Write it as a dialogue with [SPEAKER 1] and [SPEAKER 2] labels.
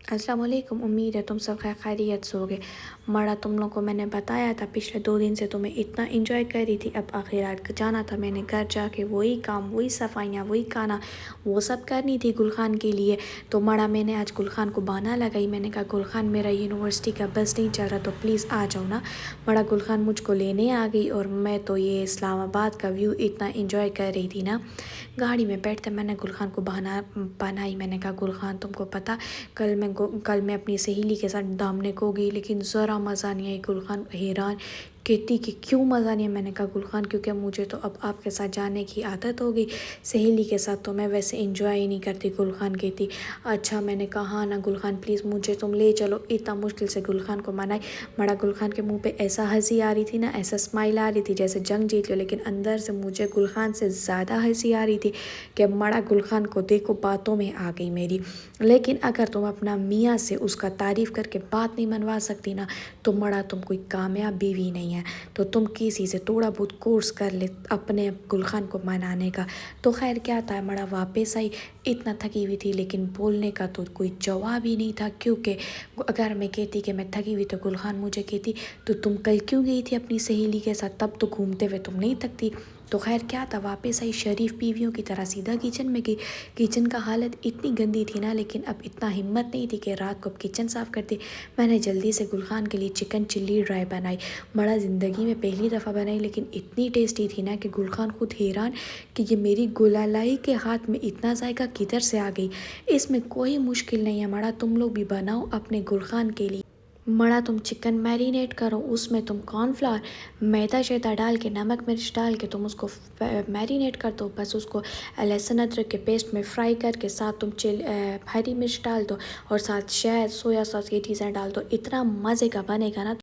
[SPEAKER 1] अस्सलाम वालेकुम। उम्मीद है तुम सब खैर खैरियत से होगे। मड़ा तुम लोग को मैंने बताया था पिछले 2 दिन से तो मैं इतना इंजॉय कर रही थी। अब आखिरकार जाना था मैंने घर जाके वही काम, वही सफाइयाँ, वही खाना, वो सब करनी थी गुलखान के लिए। तो मड़ा मैंने आज गुलखान को बहाना लगाई। मैंने कहा गुलखान मेरा यूनिवर्सिटी का बस नहीं चल रहा तो प्लीज़ आ जाओ ना। मड़ा गुलखान मुझको लेने आ गई और मैं तो ये इस्लामाबाद का व्यू इतना इंजॉय कर रही थी ना। गाड़ी में बैठते मैंने गुलखान को बहाना बनाई। मैंने कहा गुलखान तुमको पता कल मैं अपनी सहेली के साथ दामने को गई लेकिन ज़रा मज़ा नहीं आई। गुलखान हैरान कहती कि क्यों मज़ा नहीं है। मैंने कहा गुलखान क्योंकि मुझे तो अब आपके साथ जाने की आदत हो गई, सहेली के साथ तो मैं वैसे इंजॉय ही नहीं करती। गुलखान कहती अच्छा। मैंने कहा हाँ ना गुलखान प्लीज़ मुझे तुम ले चलो। इतना मुश्किल से गुलखान को मनाई। मड़ा गुलखान के मुंह पे ऐसा हंसी आ रही थी ना, ऐसा स्माइल आ रही थी जैसे जंग जीत लो, लेकिन अंदर से मुझे गुलखान से ज़्यादा हंसी आ रही थी कि मड़ा गुलखान को देखो बातों में आ गई मेरी। लेकिन अगर तुम अपना मियाँ से उसका तारीफ़ करके बात नहीं मनवा सकती ना तो मड़ा तुम कोई कामयाब बीवी नहीं है। तो तुम किसी से थोड़ा बहुत कोर्स कर ले अपने गुलखान को मनाने का। तो खैर क्या था, मड़ा वापस आई। इतना थकी हुई थी लेकिन बोलने का तो कोई जवाब ही नहीं था, क्योंकि अगर मैं कहती कि मैं थकी हुई तो गुलखान मुझे कहती तो तुम कल क्यों गई थी अपनी सहेली के साथ, तब तो घूमते हुए तुम नहीं थकती। तो खैर क्या था, वापस आई शरीफ बीवियों की तरह सीधा किचन में गई। किचन का हालत इतनी गंदी थी ना, लेकिन अब इतना हिम्मत नहीं थी कि रात को अब किचन साफ़ करती। मैंने जल्दी से गुलखान के लिए चिकन चिल्ली ड्राई बनाई। बड़ा ज़िंदगी में पहली दफ़ा बनाई लेकिन इतनी टेस्टी थी ना कि गुलखान खुद हैरान कि ये मेरी गुलालाई के हाथ में इतना जायका किधर से आ गई। इसमें कोई मुश्किल नहीं है मड़ा, तुम लोग भी बनाओ अपने गुलखान के लिए। मड़ा तुम चिकन मैरिनेट करो, उसमें तुम कॉर्नफ्लावर मैदा शैदा डाल के नमक मिर्च डाल के तुम उसको मैरिनेट कर दो। बस उसको लहसुन अदरक के पेस्ट में फ्राई करके साथ तुम हरी मिर्च डाल दो और साथ शहद सोया सॉस ये चीज़ें डाल दो। इतना मज़े का बनेगा ना।